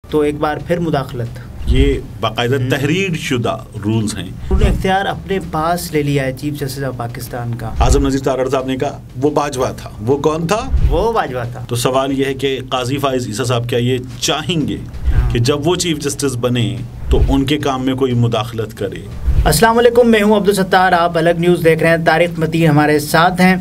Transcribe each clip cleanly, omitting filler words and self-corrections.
تو ایک بار پھر مداخلت. یہ باقاعدہ تحریر شدہ رولز ہیں. انہوں نے اختیار اپنے پاس لے لیا ہے چیف جسٹس آف پاکستان کا. اعظم نذیر تارڑ صاحب نے کہا وہ باجوہ تھا. وہ کون تھا؟ وہ باجوہ تھا. تو سوال یہ ہے کہ قاضی فائز عیسیٰ صاحب کیا یہ چاہیں گے کہ جب وہ چیف جسٹس بنے تو ان کے کام میں کوئی مداخلت کرے؟ السلام علیکم، میں ہوں عبدالستار، آپ الگ نیوز دیکھ رہے ہیں. طارق متی ہمارے ساتھ ہیں.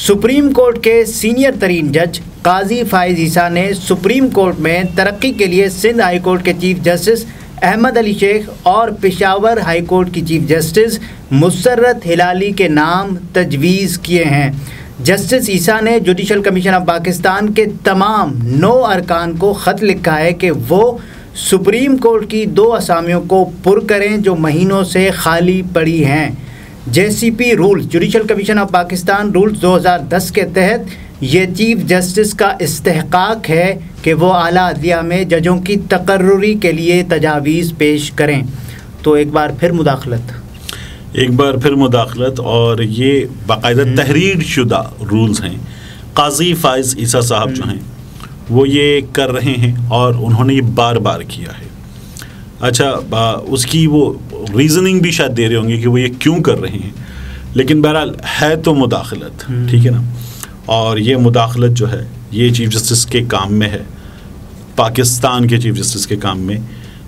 سپریم کورٹ کے سینئر ترین جج قاضی فائز عیسیٰ نے سپریم کورٹ میں ترقی کے لیے سندھ ہائی کورٹ کے چیف جسٹس احمد علی شیخ اور پشاور ہائی کورٹ کی چیف جسٹس مسرت ہلالی کے نام تجویز کیے ہیں. جسٹس عیسیٰ نے جوڈیشل کمیشن آف پاکستان کے تمام 9 ارکان کو خط لکھا ہے کہ وہ سپریم کورٹ کی 2 اسامیوں کو پر کریں جو مہینوں سے خالی پڑی ہیں. JCP rules, judicial commission of Pakistan rules 2010 کے تحت یہ چیف جسٹس کا استحقاق ہے کہ وہ اعلیٰ عدلیہ میں ججوں کی تقرری کے لیے تجاویز پیش کریں. تو ایک بار پھر مداخلت اور یہ باقاعدہ تحریر شدہ رولز ہیں. قاضی فائز عیسیٰ صاحب جو ہیں وہ یہ کر رہے ہیں اور انہوں نے یہ بار بار کیا ہے. اچھا، اس کی وہ ریزننگ بھی شاید دے رہے ہوں گے کہ وہ یہ کیوں کر رہے ہیں، لیکن بہرحال ہے تو مداخلت، ٹھیک ہے نا. اور یہ مداخلت جو ہے یہ چیف جسٹس کے کام میں ہے، پاکستان کے چیف جسٹس کے کام میں،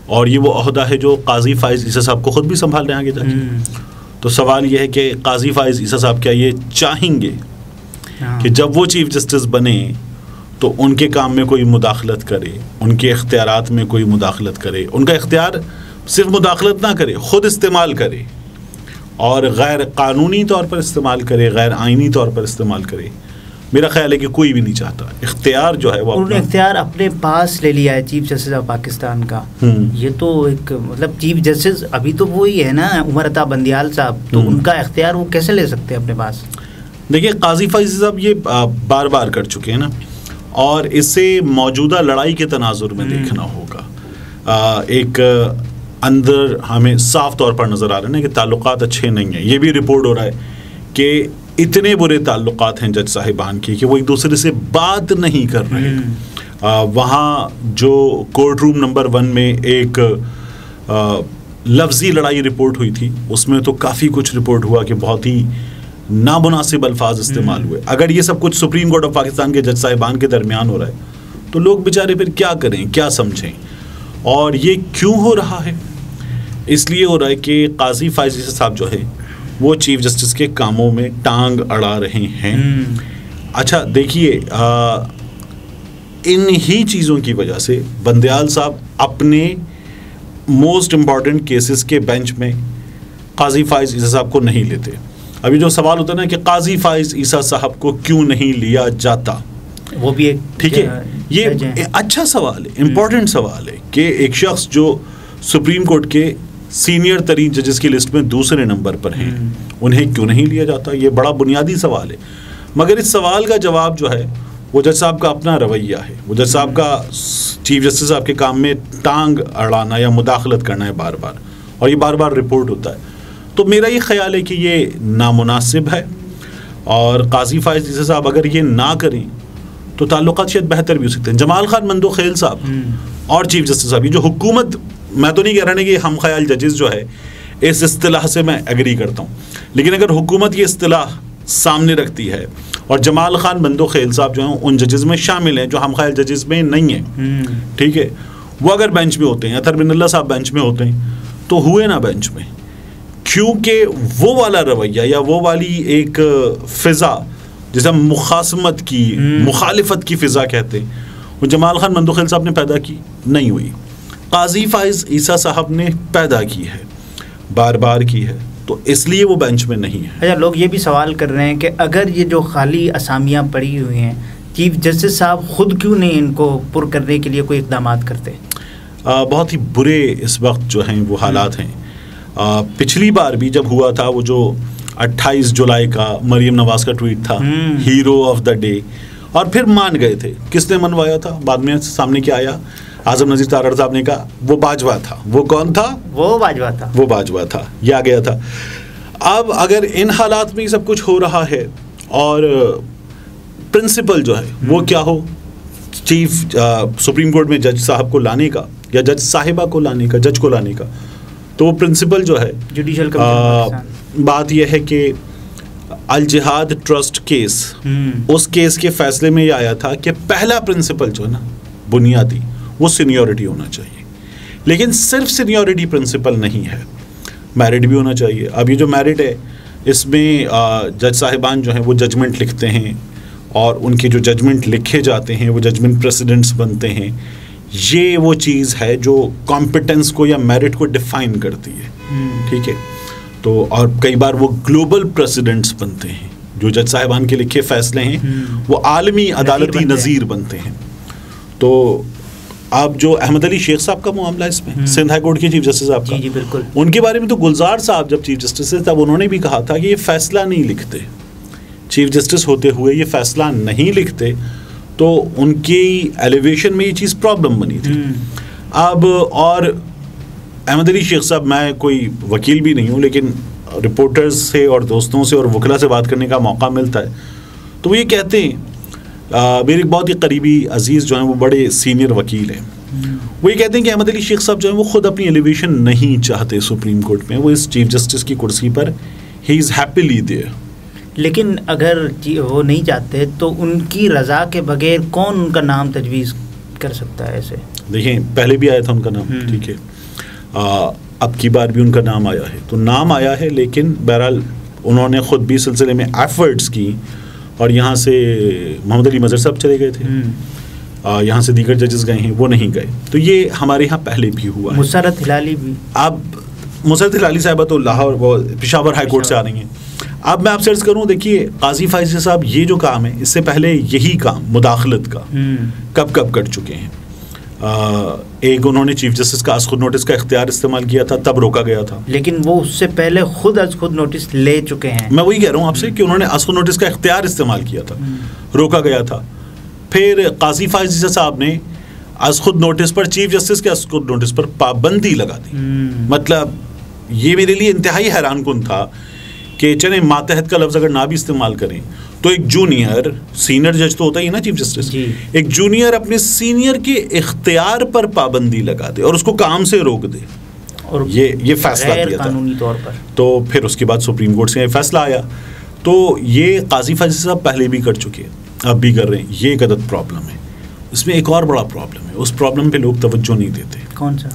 اور یہ وہ عہدہ ہے جو قاضی فائز عیسیٰ صاحب کو خود بھی سنبھال رہے ہیں آگے جا کے. تو سوال یہ ہے کہ قاضی فائز عیسیٰ صاحب کیا یہ چاہیں گے کہ جب وہ چیف جسٹس بنے تو ان کے کام میں کوئی مداخلت کرے، ان کے اختیارات میں کوئی مداخلت کرے، ان کا اختیار صرف مداخلت نہ کرے، خود استعمال کرے، اور غیر قانونی طور پر استعمال کرے، غیر آئینی طور پر استعمال کرے. میرا خیال ہے کہ کوئی بھی نہیں چاہتا. اختیار جو ہے وہ انہوں نے اختیار اپنے پاس لے لیا ہے چیف جسٹس آف پاکستان کا. یہ تو ایک مطلب چیف جسٹس ابھی تو وہی ہے نا، عمر عطا بندیال صاحب، تو ان کا اختیار وہ کیسے لے سکتے ہیں اپنے پاس؟ دیکھیے، قاضی فائز صاحب یہ بار بار کر چکے ہیں نا، اور اسے موجودہ لڑائی کے تناظر میں دیکھنا ہوگا. ایک اندر ہمیں صاف طور پر نظر آ رہا ہے نا کہ تعلقات اچھے نہیں ہیں. یہ بھی رپورٹ ہو رہا ہے کہ اتنے برے تعلقات ہیں جج صاحبان کی کہ وہ ایک دوسرے سے بات نہیں کر رہے. وہاں جو کورٹ روم نمبر 1 میں ایک لفظی لڑائی رپورٹ ہوئی تھی، اس میں تو کافی کچھ رپورٹ ہوا کہ بہت ہی نامناسب الفاظ استعمال ہوئے. اگر یہ سب کچھ سپریم کورٹ آف پاکستان کے جج صاحبان کے درمیان ہو رہا ہے تو لوگ بیچارے پھر کیا کریں، کیا سمجھیں؟ اور یہ کیوں ہو رہا ہے؟ اس لیے ہو رہا ہے کہ قاضی فائز عیسیٰ صاحب جو ہے وہ چیف جسٹس کے کاموں میں ٹانگ اڑا رہے ہیں. اچھا دیکھیے، ان ہی چیزوں کی وجہ سے بندیال صاحب اپنے موسٹ امپورٹنٹ کیسز کے بینچ میں قاضی فائز عیسیٰ صاحب کو نہیں لیتے. ابھی جو سوال ہوتا ہے نا کہ قاضی فائز عیسیٰ صاحب کو کیوں نہیں لیا جاتا، وہ بھی ایک ٹھیک ہے، یہ اچھا سوال ہے، امپورٹنٹ سوال ہے کہ ایک شخص جو سپریم کورٹ کے سینئر ترین ججز کی لسٹ میں دوسرے نمبر پر ہیں، انہیں کیوں نہیں لیا جاتا؟ یہ بڑا بنیادی سوال ہے. مگر اس سوال کا جواب جو ہے وہ جج صاحب کا اپنا رویہ ہے. وہ جج صاحب کا چیف جسٹس صاحب کے کام میں ٹانگ اڑانا یا مداخلت کرنا ہے بار بار، اور یہ بار بار رپورٹ ہوتا ہے. تو میرا یہ خیال ہے کہ یہ نامناسب ہے، اور قاضی فائز عیسیٰ صاحب اگر یہ نہ کریں تو تعلقات شاید بہتر بھی ہو سکتے ہیں. جمال خان مندوخیل صاحب اور چیف جسٹس صاحب، یہ جو حکومت، میں تو نہیں کہہ رہا کہ ہم خیال ججز جو ہے اس اصطلاح سے میں ایگری کرتا ہوں، لیکن اگر حکومت یہ اصطلاح سامنے رکھتی ہے اور جمال خان مندوخیل صاحب جو ہیں ان ججز میں شامل ہیں جو ہم خیال ججز میں نہیں ہیں، ٹھیک ہے، وہ اگر بینچ میں ہوتے ہیں، اطہر بن اللہ صاحب بینچ میں ہوتے ہیں تو ہوئے نا بینچ میں، کیونکہ وہ والا رویہ یا وہ والی ایک فضا جسے ہم مخاصمت کی، مخالفت کی فضا کہتے ہیں، وہ جمال خان مندوخیل صاحب نے پیدا کی نہیں ہوئی. قاضی فائز عیسیٰ صاحب نے پیدا کی ہے، بار بار کی ہے، تو اس لیے وہ بینچ میں نہیں ہے. اچھا، لوگ یہ بھی سوال کر رہے ہیں کہ اگر یہ جو خالی اسامیاں پڑی ہوئی ہیں، چیف جسٹس صاحب خود کیوں نہیں ان کو پر کرنے کے لیے کوئی اقدامات کرتے؟ بہت ہی برے اس وقت جو ہیں وہ حالات ہیں. پچھلی بار بھی جب ہوا تھا وہ جو 28 جولائی کا مریم نواز کا ٹویٹ تھا، ہیرو آف دا ڈے، اور پھر مان گئے تھے. کس نے منوایا تھا؟ بعد میں سامنے کیا آیا؟ اعظم نذیر تارڑ صاحب نے کہا وہ باجوہ تھا. وہ کون تھا؟ وہ باجوہ تھا. یہ آ گیا تھا. اب اگر ان حالات میں سب کچھ ہو رہا ہے اور پرنسپل جو ہے وہ کیا ہو چیف سپریم کورٹ میں جج صاحب کو لانے کا، یا جج صاحبہ کو لانے کا, جج کو لانے کا, تو وہ پرنسپل جو ہے جوڈیشل کمیشن, بات یہ ہے کہ الجہاد ٹرسٹ کیس, اس کیس کے فیصلے میں یہ آیا تھا کہ پہلا پرنسپل جو ہے نا بنیادی, وہ سینیورٹی ہونا چاہیے. لیکن صرف سینیورٹی پرنسپل نہیں ہے, میرٹ بھی ہونا چاہیے. اب یہ جو میرٹ ہے اس میں جج صاحبان جو ہیں وہ ججمنٹ لکھتے ہیں, اور ان کے جو ججمنٹ لکھے جاتے ہیں وہ ججمنٹ پریسیڈنٹس بنتے ہیں. یہ وہ چیز ہے جو کمپٹنس کو یا میرٹ کو ڈیفائن کرتی ہے, ٹھیک ہے. تو اور کئی بار وہ گلوبل پریسیڈنٹس بنتے ہیں, جو جج صاحبان کے لکھے فیصلے ہیں وہ عالمی عدالتی نظیر بنتے ہیں. تو اب جو احمد علی شیخ صاحب کا معاملہ اس میں, سندھ ہائی کورٹ کے چیف جسٹس صاحب کا, جی بالکل, ان کے بارے میں تو گلزار صاحب جب چیف جسٹس تھے تب انہوں نے بھی کہا تھا کہ یہ فیصلہ نہیں لکھتے, چیف جسٹس ہوتے ہوئے یہ فیصلہ نہیں لکھتے. تو ان کی ایلیویشن میں یہ چیز پرابلم بنی تھی. اب اور احمد علی شیخ صاحب, میں کوئی وکیل بھی نہیں ہوں, لیکن رپورٹرز سے اور دوستوں سے اور وکلا سے بات کرنے کا موقع ملتا ہے تو وہ یہ کہتے ہیں, میرے بہت ہی قریبی عزیز جو ہیں وہ بڑے سینئر وکیل ہیں, وہ یہ کہتے ہیں کہ احمد علی شیخ صاحب جو ہیں وہ خود اپنی ایلیویشن نہیں چاہتے سپریم کورٹ میں, وہ اس چیف جسٹس کی کرسی پر ہی از ہیپیلی دیئر. لیکن اگر وہ نہیں چاہتے تو ان کی رضا کے بغیر کون ان کا نام تجویز کر سکتا ہے ایسے؟ دیکھیں پہلے بھی آیا تھا ان کا نام, ٹھیک ہے, اب کی بار بھی ان کا نام آیا ہے, تو نام آیا ہے, لیکن بہرحال انہوں نے خود بھی سلسلے میں ایفرٹس کی, اور یہاں سے محمد علی مظہر صاحب چلے گئے تھے, یہاں سے دیگر ججز گئے ہیں, وہ نہیں گئے. تو یہ ہمارے یہاں پہلے بھی ہوا ہے. مسرت ہلالی بھی, اب مسرت ہلالی صاحبہ تو لاہور وہ پشاور ہائی کورٹ سے آ رہی ہیں. اب میں آپ سے عرض کروں, دیکھیے قاضی فائز صاحب یہ جو کام ہے اس سے پہلے یہی کام مداخلت کا کب کر چکے ہیں. ایک انہوں نے چیف جسٹس کا از خود نوٹس کا اختیار استعمال کیا تھا, تب روکا گیا تھا, لیکن وہ اس سے پہلے خود از خود نوٹس لے چکے ہیں. میں وہی کہہ رہا ہوں آپ سے کہ انہوں نے از خود نوٹس کا اختیار استعمال کیا تھا, روکا گیا تھا. پھر قاضی فائز صاحب نے از خود نوٹس پر, چیف جسٹس کے از خود نوٹس پر پابندی لگا دی. مطلب یہ میرے لیے انتہائی حیران کن تھا کہ چلیں ماتحت کا لفظ اگر نہ بھی استعمال کریں تو ایک جونیئر, سینئر جج تو ہوتا ہی نا چیف جسٹس, ایک جونیئر اپنے سینئر کے اختیار پر پابندی لگا دے اور اس کو کام سے روک دے, اور یہ فیصلہ دیا تھا قانونی طور پر. تو پھر اس کے بعد سپریم کورٹ سے یہ فیصلہ آیا. تو یہ قاضی فائز صاحب پہلے بھی کر چکے ہیں, اب بھی کر رہے ہیں. یہ ایک عدد پرابلم ہے. اس میں ایک اور بڑا پرابلم ہے, اس پرابلم پہ لوگ توجہ نہیں دیتے. کون سا؟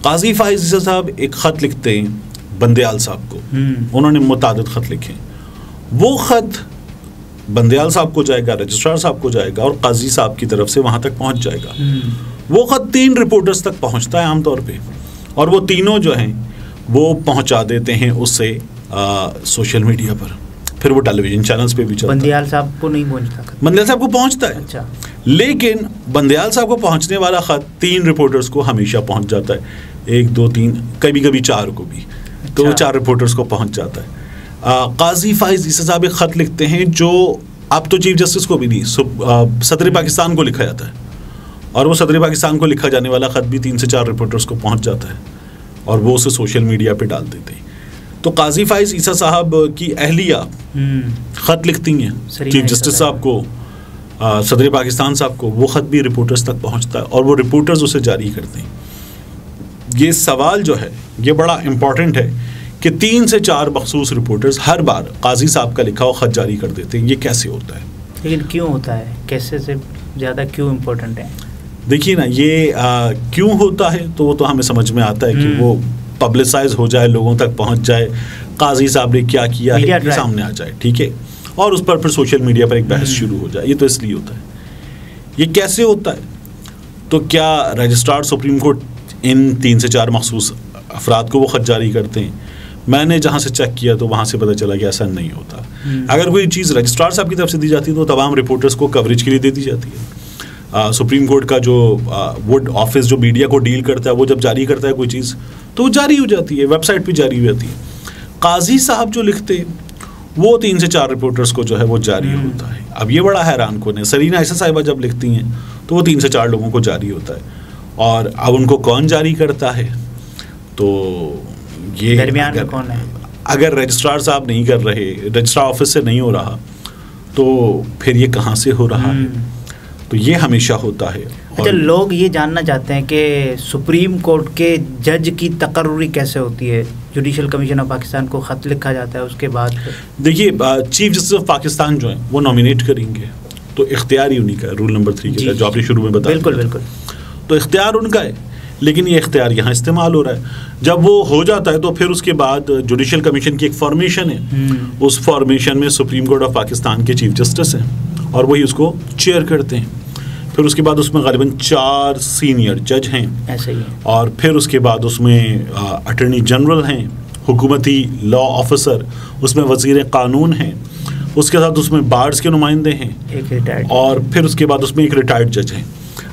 قاضی فائز صاحب ایک خط لکھتے ہیں بندیال صاحب کو, انہوں نے متعدد خط لکھے, وہ خط بندیال صاحب کو جائے گا, رجسٹرار صاحب کو جائے گا, اور قاضی صاحب کی طرف سے وہاں تک پہنچ جائے گا. وہ خط 3 رپورٹرز تک پہنچتا ہے عام طور پہ, اور وہ تینوں جو ہیں وہ پہنچا دیتے ہیں اس سے سوشل میڈیا پر, پھر وہ ٹیلی ویژن چینلز پہ بھی چلتا ہے. بندیال صاحب کو نہیں پہنچتا, بندیال صاحب کو پہنچتا ہے. اچھا. لیکن بندیال صاحب کو پہنچنے والا خط 3 رپورٹرز کو ہمیشہ پہنچ جاتا ہے, 1 2 3 کبھی کبھی 4 کو بھی, تو وہ 4 رپورٹرز کو پہنچ جاتا ہے. قاضی فائز عیسی صاحب ایک خط لکھتے ہیں جو اب تو چیف جسٹس کو بھی نہیں, صدر پاکستان کو لکھا جاتا ہے, اور وہ صدر پاکستان کو لکھا جانے والا خط بھی 3 سے 4 رپورٹرز کو پہنچ جاتا ہے, اور وہ اسے سوشل میڈیا پہ ڈال دیتے ہیں. تو قاضی فائز عیسی صاحب کی اہلیہ خط لکھتی ہیں چیف جسٹس صاحب کو, صدر پاکستان صاحب کو, وہ خط بھی رپورٹرز تک پہنچتا ہے, اور وہ رپورٹرز اسے جاری کرتے ہیں. یہ سوال جو ہے یہ بڑا امپورٹنٹ ہے کہ 3 سے 4 مخصوص رپورٹرز ہر بار قاضی صاحب کا لکھا ہوا خط جاری کر دیتے ہیں. یہ کیسے ہوتا ہے؟ لیکن کیوں ہوتا ہے, کیسے سے زیادہ کیوں امپورٹنٹ ہے؟ دیکھیے نا, یہ کیوں ہوتا ہے تو وہ تو ہمیں سمجھ میں آتا ہے کہ وہ پبلسائز ہو جائے, لوگوں تک پہنچ جائے, قاضی صاحب نے کیا کیا ہے یہ سامنے آ جائے, ٹھیک ہے, اور اس پر پھر سوشل میڈیا پر ایک بحث شروع ہو جائے. یہ تو اس لیے ہوتا ہے. یہ کیسے ہوتا ہے؟ تو کیا رجسٹرار سپریم کورٹ ان 3 سے 4 مخصوص افراد کو وہ خط جاری کرتے ہیں؟ میں نے جہاں سے چیک کیا تو وہاں سے پتہ چلا کہ ایسا نہیں ہوتا. اگر کوئی چیز رجسٹرار صاحب کی طرف سے دی جاتی ہے تو تمام رپورٹرز کو کوریج کے لیے دے دی جاتی ہے. سپریم کورٹ کا جو وڈ آفس جو میڈیا کو ڈیل کرتا ہے وہ جب جاری کرتا ہے کوئی چیز تو وہ جاری ہو جاتی ہے, ویب سائٹ پہ جاری ہو جاتی ہے. قاضی صاحب جو لکھتے وہ 3 سے 4 رپورٹرز کو جو ہے وہ جاری ہوتا ہے. اب یہ بڑا حیران کن ہے, سرینا عائشہ صاحبہ جب لکھتی ہیں تو وہ 3 سے 4 لوگوں کو جاری ہوتا ہے, اور اب ان کو کون جاری کرتا ہے؟ تو یہ درمیان میں کون ہے؟ اگر رجسٹرار صاحب نہیں کر رہے, رجسٹرار آفس سے نہیں ہو رہا, تو پھر یہ کہاں سے ہو رہا ہے؟ تو یہ ہمیشہ ہوتا ہے. اچھا، لوگ یہ جاننا چاہتے ہیں کہ سپریم کورٹ کے جج کی تقرری کیسے ہوتی ہے؟ جوڈیشل کمیشن آف پاکستان کو خط لکھا جاتا ہے، اس کے بعد دیکھیے چیف جسٹس آف پاکستان جو ہیں وہ نامینیٹ کریں گے، تو اختیار ہی انہیں کا ہے، رول نمبر 3 کے جو آپ نے شروع میں بتایا. بالکل تو اختیار ان کا ہے، لیکن یہ اختیار یہاں استعمال ہو رہا ہے. جب وہ ہو جاتا ہے تو پھر اس کے بعد جوڈیشل کمیشن کی ایک فارمیشن ہے، اس فارمیشن میں سپریم کورٹ آف پاکستان کے چیف جسٹس ہیں اور وہی اس کو چیئر کرتے ہیں. پھر اس کے بعد اس میں غالباً 4 سینئر جج ہیں، ایسے ہی، اور پھر اس کے بعد اس میں اٹارنی جنرل ہیں، حکومتی لا آفیسر، اس میں وزیر قانون ہیں، اس کے ساتھ اس میں بارز کے نمائندے ہیں، ایک ریٹائرڈ، اور پھر اس کے بعد اس میں ایک ریٹائرڈ جج ہیں.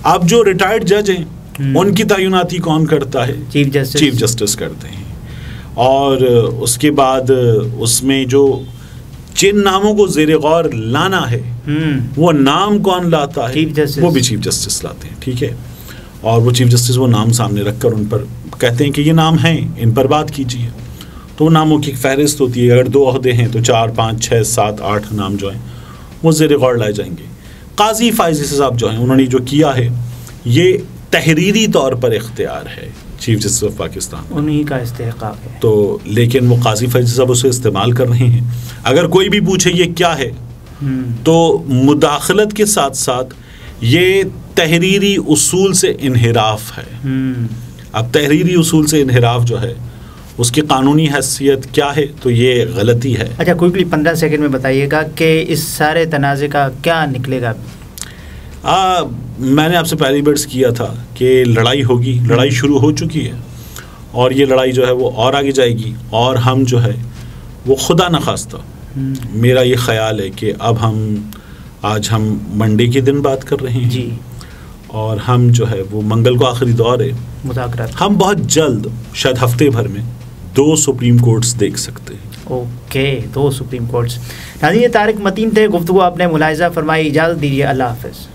اب جو ریٹائرڈ جج ہیں ان کی تعیناتی کون کرتا ہے؟ چیف جسٹس کرتے ہیں. اور اس کے بعد اس میں جو جن ناموں کو زیر غور لانا ہے وہ نام کون لاتا ہے؟ وہ بھی چیف جسٹس لاتے ہیں. ٹھیک ہے، اور وہ چیف جسٹس وہ نام سامنے رکھ کر ان پر کہتے ہیں کہ یہ نام ہیں، ان پر بات کیجیے. تو ناموں کی ایک فہرست ہوتی ہے، اگر 2 عہدے ہیں تو 4 5 6 7 8 نام جو ہیں وہ زیر غور لائے جائیں گے. قاضی فائز عیسی صاحب جو ہیں انہوں نے جو کیا ہے یہ تحریری طور پر اختیار ہے چیف جسٹس آف پاکستان، انہی کا استحقاق ہے. تو لیکن وہ قاضی فائز عیسی صاحب اسے استعمال کر رہے ہیں. اگر کوئی بھی پوچھے یہ کیا ہے تو مداخلت کے ساتھ ساتھ یہ تحریری اصول سے انحراف ہے. اب تحریری اصول سے انحراف جو ہے اس کی قانونی حیثیت کیا ہے؟ تو یہ غلطی ہے. اچھا، کوئکلی 15 سیکنڈ میں بتائیے گا کہ اس سارے تنازع کا کیا نکلے گا؟ میں نے آپ سے پہلی برس کیا تھا کہ لڑائی ہوگی، لڑائی شروع ہو چکی ہے، اور یہ لڑائی جو ہے وہ اور آگے جائے گی. اور ہم جو ہے وہ خدا نخواستہ میرا یہ خیال ہے کہ اب آج ہم منڈے کے دن بات کر رہے ہیں جی، اور ہم جو ہے وہ منگل کو آخری دور ہے مذاکرات، ہم بہت جلد شاید ہفتے بھر میں 2 سپریم کورٹس دیکھ سکتے ہیں. Okay, 2 supreme courts. ناظرین، یہ طارق متین تھے، گفتگو آپ نے ملاحظہ فرمائی. اجازت دیجیے، اللہ حافظ.